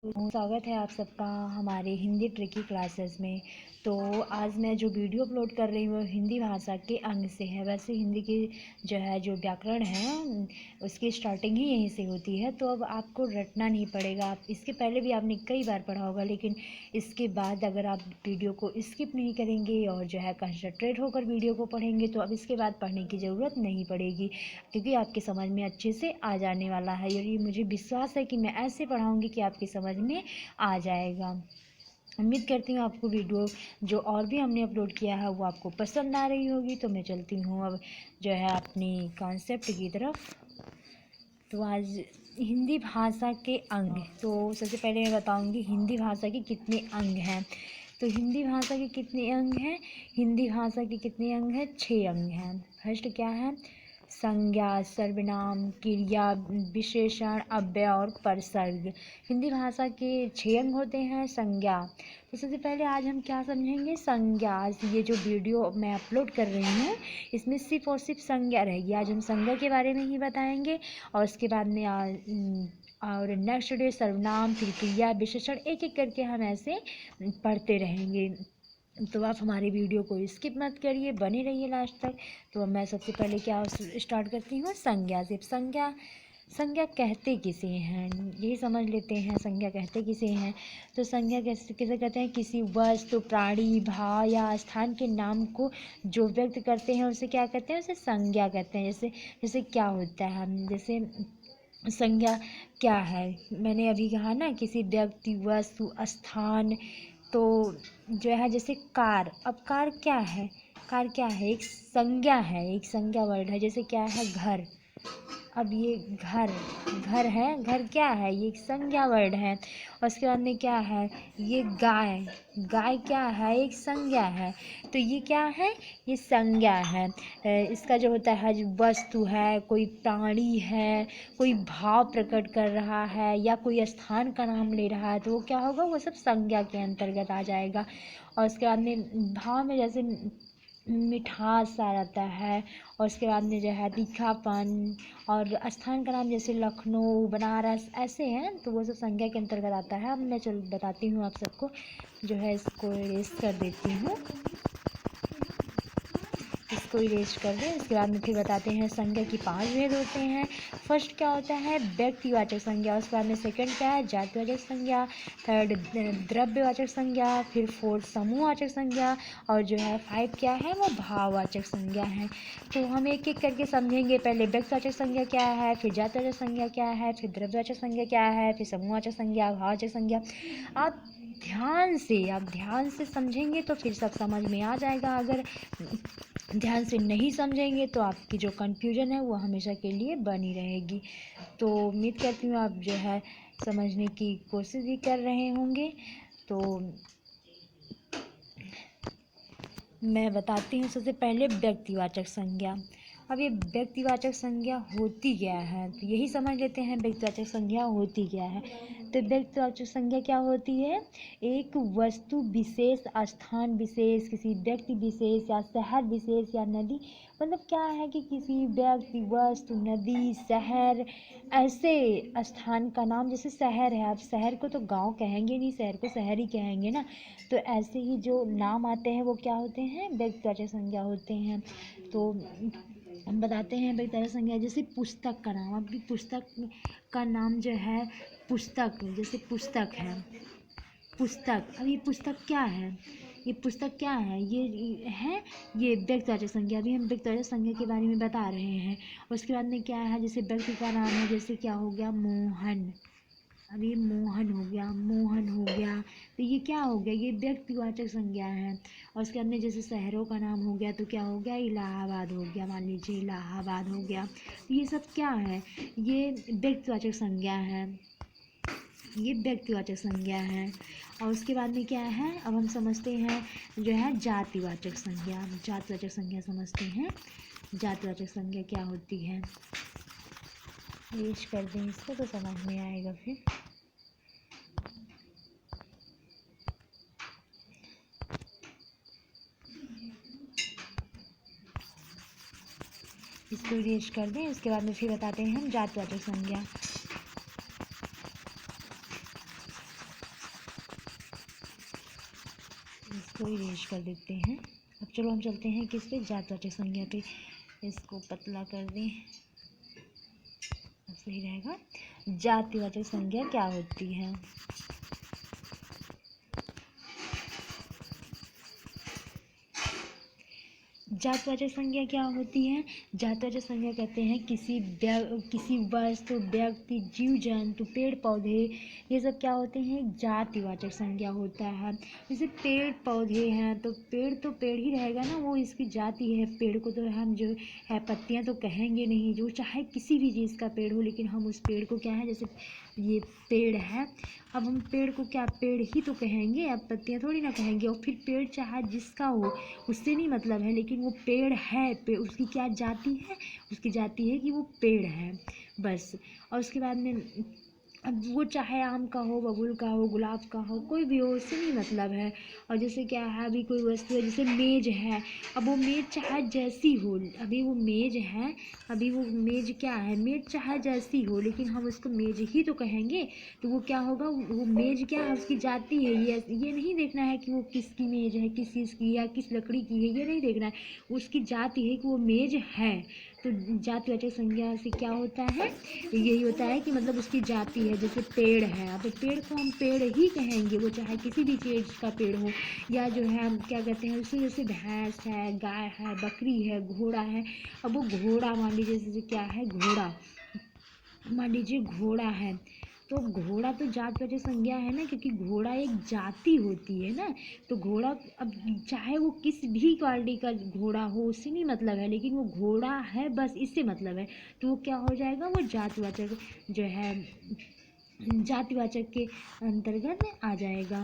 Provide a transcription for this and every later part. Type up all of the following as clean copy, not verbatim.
स्वागत है आप सबका हमारे हिंदी ट्रिकी क्लासेस में। तो आज मैं जो वीडियो अपलोड कर रही हूँ हिंदी भाषा के अंग से है। वैसे हिंदी की जो व्याकरण है उसकी स्टार्टिंग ही यहीं से होती है, तो अब आपको रटना नहीं पड़ेगा। आप इसके पहले भी आपने कई बार पढ़ा होगा, लेकिन इसके बाद अगर आप वीडियो को स्किप नहीं करेंगे और कंसंट्रेट होकर वीडियो को पढ़ेंगे तो अब इसके बाद पढ़ने की ज़रूरत नहीं पड़ेगी, क्योंकि आपके समझ में अच्छे से आ जाने वाला है। यही मुझे विश्वास है कि मैं ऐसे पढ़ाऊँगी कि आपकी समझ में आ जाएगा। उम्मीद करती हूँ आपको वीडियो जो और भी हमने अपलोड किया है वो आपको पसंद आ रही होगी। तो मैं चलती हूँ अब अपनी कॉन्सेप्ट की तरफ। तो आज हिंदी भाषा के अंग, तो सबसे पहले मैं बताऊंगी हिंदी भाषा के कितने अंग हैं। तो हिंदी भाषा के कितने अंग हैं? हिंदी भाषा के कितने अंग हैं? 6 अंग हैं। फर्स्ट क्या है? संज्ञा, सर्वनाम, क्रिया, विशेषण, अव्यय और परसर्ग। हिंदी भाषा के 6 अंग होते हैं। संज्ञा, तो सबसे पहले आज हम क्या समझेंगे? संज्ञा। ये जो वीडियो मैं अपलोड कर रही हूँ इसमें सिर्फ और सिर्फ संज्ञा रहेगी। आज हम संज्ञा के बारे में ही बताएंगे और उसके बाद में और नेक्स्ट डे सर्वनाम, फिर क्रिया, विशेषण, एक एक करके हम ऐसे पढ़ते रहेंगे। तो आप हमारी वीडियो को स्किप मत करिए, बने रहिए लास्ट तक। तो मैं सबसे पहले क्या स्टार्ट करती हूँ? संज्ञा से। संज्ञा कहते किसे हैं, यही समझ लेते हैं। संज्ञा कहते किसे हैं? तो संज्ञा किसे कहते हैं? किसी वस्तु, प्राणी, भाव या स्थान के नाम को जो व्यक्त करते हैं उसे क्या कहते हैं? उसे संज्ञा कहते हैं। जैसे जैसे क्या होता है, हम जैसे संज्ञा क्या है, मैंने अभी कहा ना, किसी व्यक्ति, वस्तु, स्थान। तो जैसे कार। अब कार क्या है? कार क्या है? एक संज्ञा है, एक संज्ञा वर्ड है। जैसे क्या है? घर। अब ये घर, घर है, घर क्या है? ये एक संज्ञा वर्ड है। और उसके बाद में क्या है? ये गाय। गाय क्या है? एक संज्ञा है। तो ये क्या है? ये संज्ञा है। इसका जो होता है, जो वस्तु है, कोई प्राणी है, कोई भाव प्रकट कर रहा है या कोई स्थान का नाम ले रहा है, तो वो क्या होगा? वो सब संज्ञा के अंतर्गत आ जाएगा। और उसके बाद में भाव में जैसे मिठास सा रहता है, और उसके बाद में तीखापन, और स्थान का नाम जैसे लखनऊ, बनारस ऐसे हैं, तो वो सब संज्ञा के अंतर्गत आता है। अब मैं बताती हूँ आप सबको, इसको इरेज कर देती हूँ। इसको इरेज कर दें। इसके बाद में फिर बताते हैं संज्ञा की 5 भेद होते हैं। फर्स्ट क्या होता है? व्यक्तिवाचक संज्ञा। उसके बाद में सेकंड क्या है? जातिवाचक संज्ञा। थर्ड द्रव्यवाचक संज्ञा। फिर फोर्थ समूहवाचक संज्ञा। और 5 क्या है? वो भाववाचक संज्ञा है। तो हम एक एक करके समझेंगे। पहले व्यक्तिवाचक संज्ञा क्या है, फिर जातिवाचक संज्ञा क्या है, फिर द्रव्यवाचक संज्ञा क्या है, फिर समूहवाचक संज्ञा, भाववाचक संज्ञा। आप ध्यान से समझेंगे तो फिर सब समझ में आ जाएगा। अगर ध्यान से नहीं समझेंगे तो आपकी जो कन्फ्यूजन है वो हमेशा के लिए बनी रहेगी। तो उम्मीद करती हूँ आप समझने की कोशिश भी कर रहे होंगे। तो मैं बताती हूँ सबसे पहले व्यक्तिवाचक संज्ञा। अब ये व्यक्तिवाचक संज्ञा होती क्या है, तो यही समझ लेते हैं व्यक्तिवाचक संज्ञा होती क्या है। तो व्यक्तिवाचक संज्ञा क्या होती है? एक वस्तु विशेष, स्थान विशेष, किसी व्यक्ति विशेष या शहर विशेष या नदी, मतलब क्या है कि किसी व्यक्ति, वस्तु, नदी, शहर, ऐसे स्थान का नाम। जैसे शहर है, आप शहर को तो गांव कहेंगे नहीं, शहर को शहर ही कहेंगे ना। तो ऐसे ही जो नाम आते हैं वो क्या होते हैं? व्यक्तिवाचक संज्ञा होते हैं। तो हम बताते हैं व्यक्तिवाचक संज्ञा। जैसे पुस्तक का नाम, अभी पुस्तक का नाम पुस्तक, जैसे पुस्तक है, पुस्तक। अब ये पुस्तक क्या है? ये पुस्तक क्या है? ये व्यक्तिवाचक संज्ञा। अभी हम व्यक्तिवाचक संज्ञा के बारे में बता रहे हैं। उसके बाद में क्या है? जैसे व्यक्ति का नाम है, जैसे क्या हो गया? मोहन। अब ये मोहन हो गया, मोहन हो गया, तो ये क्या हो गया? ये व्यक्तिवाचक संज्ञा है। और उसके बाद में जैसे शहरों का नाम हो गया, तो क्या हो गया? इलाहाबाद हो गया, मान लीजिए इलाहाबाद हो गया। तो ये सब क्या है? ये व्यक्तिवाचक संज्ञा है, ये व्यक्तिवाचक संज्ञा है। और उसके बाद में क्या है? अब हम समझते हैं जातिवाचक संज्ञा। जातिवाचक संज्ञा समझते हैं। जातिवाचक संज्ञा क्या होती है? पेश कर दें इसको तो समझ में आएगा फिर। इसको इरेज कर दें। इसके बाद में फिर बताते हैं हम जातिवाचक संज्ञा। इसको इरेज कर देते हैं। अब चलो हम चलते हैं किस पे, जातवाचक संज्ञा पे। इसको पतला कर दें, अब सही रहेगा। जातिवाचक संज्ञा क्या होती है? जातवाचक संज्ञा क्या होती है? जातवाचक संज्ञा कहते हैं किसी वस्तु, व्यक्ति, जीव जंतु, पेड़ पौधे, ये सब क्या होते हैं? जातिवाचक संज्ञा होता है। जैसे पेड़ पौधे हैं तो पेड़ ही रहेगा ना, वो इसकी जाति है। पेड़ को तो हम जो है पत्तियां तो कहेंगे नहीं, जो चाहे किसी भी चीज़ का पेड़ हो, लेकिन हम उस पेड़ को क्या है, जैसे ये पेड़ है, अब हम पेड़ को क्या पेड़ ही तो कहेंगे, अब पत्तियां थोड़ी ना कहेंगे। और फिर पेड़ चाहे जिसका हो उससे नहीं मतलब है, लेकिन वो पेड़ है। उसकी क्या जाति है? उसकी जाति है कि वो पेड़ है, बस। और उसके बाद में अब वो चाहे आम का हो, बबूल का हो, गुलाब का हो, कोई भी हो, उससे नहीं मतलब है। और जैसे क्या है, अभी कोई वस्तु है, जैसे मेज है, अब वो मेज चाहे जैसी हो, अभी वो मेज है, अभी वो मेज क्या है, मेज चाहे जैसी हो, लेकिन हम उसको मेज ही तो कहेंगे। तो वो क्या होगा, वो मेज क्या है, उसकी जाति है। ये नहीं देखना है कि वो किसकी मेज है, किस चीज़ की या किस लकड़ी की है, ये नहीं देखना है। उसकी जाति है कि वो मेज है। तो जातिवाचक संज्ञा से क्या होता है, यही होता है कि मतलब उसकी जाति है। जैसे पेड़ है, तो पेड़ को हम पेड़ ही कहेंगे, वो चाहे किसी भी चीज़ का पेड़ हो। या जो है हम क्या कहते हैं उसे, जैसे भैंस है, गाय है, बकरी है, घोड़ा है। अब वो घोड़ा मान लीजिए, जैसे क्या है, घोड़ा मान लीजिए घोड़ा है, तो घोड़ा तो जातिवाचक संज्ञा है ना, क्योंकि घोड़ा एक जाति होती है ना। तो घोड़ा अब चाहे वो किस भी क्वालिटी का घोड़ा हो, उससे नहीं मतलब है, लेकिन वो घोड़ा है, बस इससे मतलब है। तो वो क्या हो जाएगा, वो जातिवाचक जो है, जातिवाचक के अंतर्गत आ जाएगा,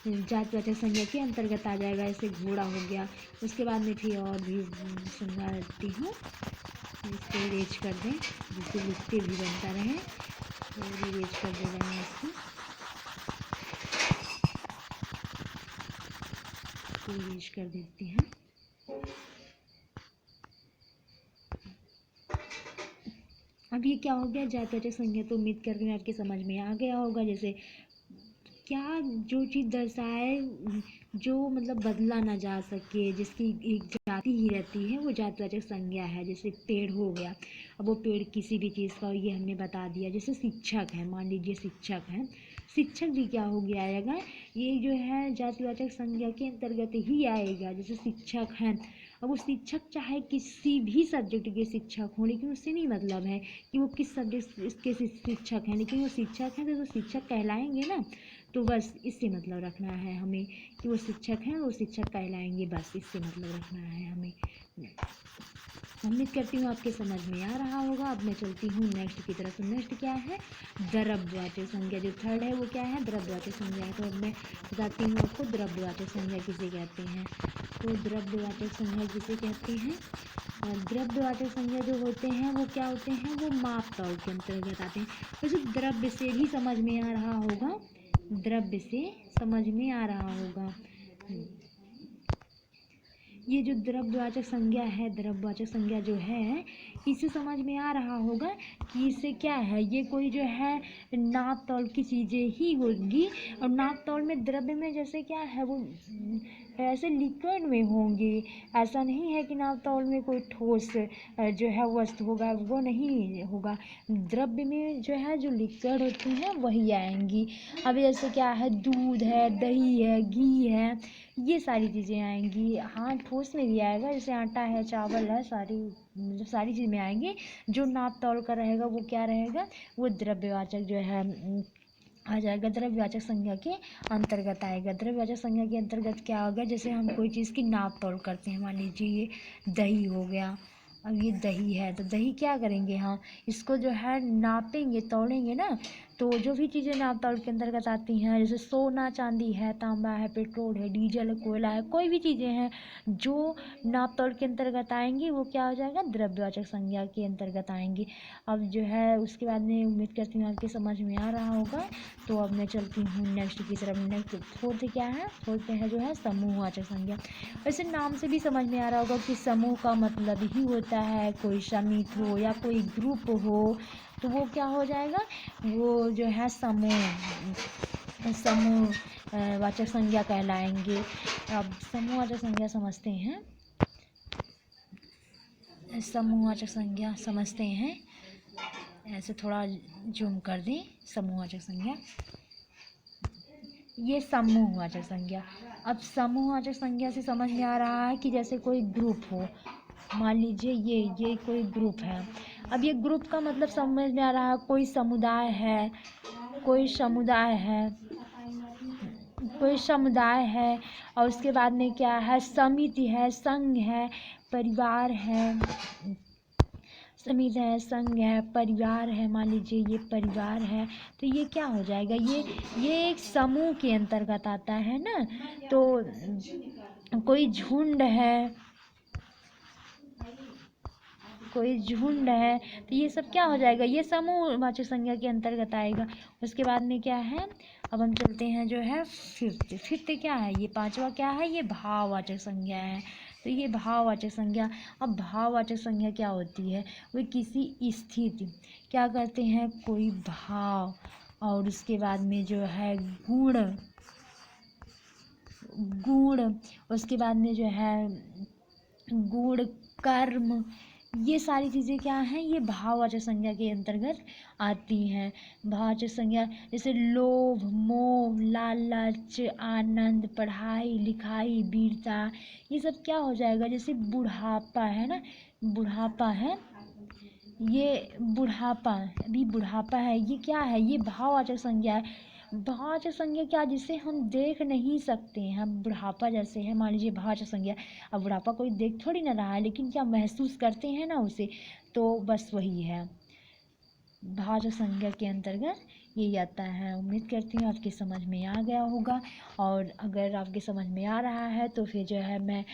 जातिवाचक संज्ञा के अंतर्गत आ जाएगा। ऐसे घोड़ा हो गया। उसके बाद में फिर और भी समझा देती हूँ। इसको इरेज कर दें, जिससे लिखते भी बनता रहे। और इरेज कर दे रहे हैं इसको, इरेज कर देते हैं। अब ये क्या हो गया, जातिवाचक संज्ञा। तो उम्मीद करती हूँ आपके समझ में आ गया होगा। जैसे क्या, जो चीज़ दर्शाए, जो मतलब बदला ना जा सके, जिसकी एक जाति ही रहती है, वो जातिवाचक संज्ञा है। जैसे पेड़ हो गया, अब वो पेड़ किसी भी चीज़ का, ये हमने बता दिया। जैसे शिक्षक है, मान लीजिए शिक्षक है, शिक्षक भी क्या हो गया आएगा, ये जो है जातिवाचक संज्ञा के अंतर्गत ही आएगा। जैसे शिक्षक हैं, अब वो शिक्षक चाहे किसी भी सब्जेक्ट के शिक्षक हों, लेकिन उससे नहीं मतलब है कि वो किस सब्जेक्ट के शिक्षक हैं, लेकिन वो शिक्षक हैं तो शिक्षक कहलाएंगे ना। तो बस इससे मतलब रखना है हमें कि वो शिक्षक हैं, वो शिक्षक कहलाएंगे, बस इससे मतलब रखना है हमें। उम्मीद करती हूँ आपके समझ में आ रहा होगा। अब मैं चलती हूँ नेक्स्ट की तरफ। नेक्स्ट क्या है, द्रव्यवाचक संज्ञा। जो थर्ड है वो क्या है, द्रव्यवाचक संज्ञा है। तो अब मैं बताती हूँ आपको द्रव्यवाचक संज्ञा किसे कहते हैं। तो द्रव्यवाचक संज्ञा किसे कहते हैं, द्रव्यवाचक संज्ञा जो होते हैं वो क्या होते हैं, वो माप तौल के अंतर्गत आते हैं। वैसे द्रव्य से भी समझ में आ रहा होगा, द्रव्य से समझ में आ रहा होगा। ये जो द्रव्यवाचक संज्ञा है, द्रव्यवाचक संज्ञा जो है, इससे समझ में आ रहा होगा कि इससे क्या है, ये कोई जो है नाप तौल की चीज़ें ही होंगी। और नाप तौल में द्रव्य में जैसे क्या है, वो ऐसे लिक्विड में होंगी। ऐसा नहीं है कि नाप तौल में कोई ठोस जो है वस्तु होगा, वो नहीं होगा। द्रव्य में जो है जो लिक्विड होती हैं वही आएंगी। अब जैसे क्या है, दूध है, दही है, घी है, ये सारी चीज़ें आएंगी। हाँ, ठोस में भी आएगा, जैसे आटा है, चावल है, सारी चीज़ में आएंगे। जो नाप तौल का रहेगा वो क्या रहेगा, वो द्रव्यवाचक जो है आ जाएगा, द्रव्यवाचक संज्ञा के अंतर्गत आएगा। द्रव्यवाचक संज्ञा के अंतर्गत क्या होगा, जैसे हम कोई चीज़ की नाप तौल करते हैं, मान लीजिए ये दही हो गया। अब ये दही है तो दही क्या करेंगे, हाँ इसको जो है नापेंगे, तौलेंगे ना। तो जो भी चीज़ें नाप तौल के अंतर्गत आती हैं, जैसे सोना चांदी है, तांबा है, पेट्रोल है, डीजल है, कोयला है, कोई भी चीज़ें हैं जो नाप तौल के अंतर्गत आएंगी, वो क्या हो जाएगा, द्रव्यवाचक संज्ञा के अंतर्गत आएंगी। अब जो है उसके बाद में उम्मीद करती हूँ आपके समझ में आ रहा होगा। तो अब मैं चलती हूँ नेक्स्ट की तरफ। नेक्स्ट फोर्थ क्या है, फोर्थ है जो है समूहवाचक संज्ञा। वैसे नाम से भी समझ में आ रहा होगा कि समूह का मतलब ही होता है कोई समिति हो या कोई ग्रुप हो, तो वो क्या हो जाएगा, वो जो है समूह वाचक संज्ञा कहलाएंगे। अब समूहवाचक संज्ञा समझते हैं। समूहवाचक संज्ञा समझते हैं, ऐसे थोड़ा जूम कर दें। समूहवाचक संज्ञा, ये समूहवाचक संज्ञा। अब समूहवाचक संज्ञा से समझ में आ रहा है कि जैसे कोई ग्रुप हो, मान लीजिए ये कोई ग्रुप है। अब ये ग्रुप का मतलब समझ में आ रहा है, कोई समुदाय है, कोई समुदाय है, कोई समुदाय है। और उसके बाद में क्या है, समिति है, संघ है, परिवार है, समिति है, संघ है, परिवार है। मान लीजिए ये परिवार है, तो ये क्या हो जाएगा, ये एक समूह के अंतर्गत आता है ना। तो कोई झुंड है, कोई झुंड है, तो ये सब क्या हो जाएगा, ये समूहवाचक संज्ञा के अंतर्गत आएगा। उसके बाद में क्या है, अब हम चलते हैं जो है फिफ्थ क्या है, ये पांचवा क्या है, ये भाववाचक संज्ञा है। तो ये भाववाचक संज्ञा। अब भाववाचक संज्ञा क्या होती है, वो किसी स्थिति, क्या करते हैं, कोई भाव, और उसके बाद में जो है गुण, उसके बाद में जो है गुण, कर्म, ये सारी चीज़ें क्या हैं, ये भाववाचक संज्ञा के अंतर्गत आती हैं। भाववाचक संज्ञा जैसे लोभ, मोह, लालच, आनंद, पढ़ाई लिखाई, वीरता, ये सब क्या हो जाएगा, जैसे बुढ़ापा है ना, बुढ़ापा है, ये बुढ़ापा, अभी बुढ़ापा है, ये क्या है, ये भाववाचक संज्ञा है। भाववाचक संज्ञा क्या, जिसे हम देख नहीं सकते हैं, हम बुढ़ापा जैसे है, मान लीजिए भाववाचक संज्ञा। अब बुढ़ापा कोई देख थोड़ी ना रहा है, लेकिन क्या महसूस करते हैं ना उसे, तो बस वही है भाववाचक संज्ञा के अंतर्गत यही आता है। उम्मीद करती हूँ आपकी समझ में आ गया होगा, और अगर आपके समझ में आ रहा है तो फिर जो है मैं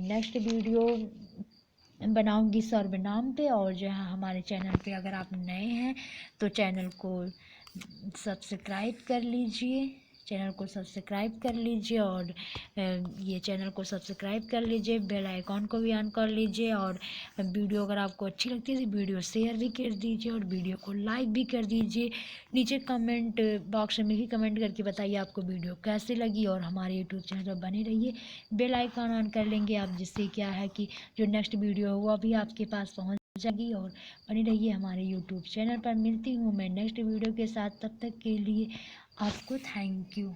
नेक्स्ट वीडियो बनाऊंगी सर्वनाम पे। और जो है हमारे चैनल पे अगर आप नए हैं तो चैनल को सब्सक्राइब कर लीजिए, चैनल को सब्सक्राइब कर लीजिए, और ये चैनल को सब्सक्राइब कर लीजिए, बेल आइकॉन को भी ऑन कर लीजिए। और वीडियो अगर आपको अच्छी लगती है तो वीडियो शेयर भी कर दीजिए, और वीडियो को लाइक भी कर दीजिए। नीचे कमेंट बॉक्स में भी कमेंट करके बताइए आपको वीडियो कैसी लगी, और हमारे यूट्यूब चैनल पर बने रहिए। बेल आइकॉन ऑन कर लेंगे आप, जिससे क्या है कि जो नेक्स्ट वीडियो होगा भी आपके पास पहुँच जाएगी। और बनी रहिए हमारे यूट्यूब चैनल पर। मिलती हूँ मैं नेक्स्ट वीडियो के साथ, तब तक के लिए आपको थैंक यू।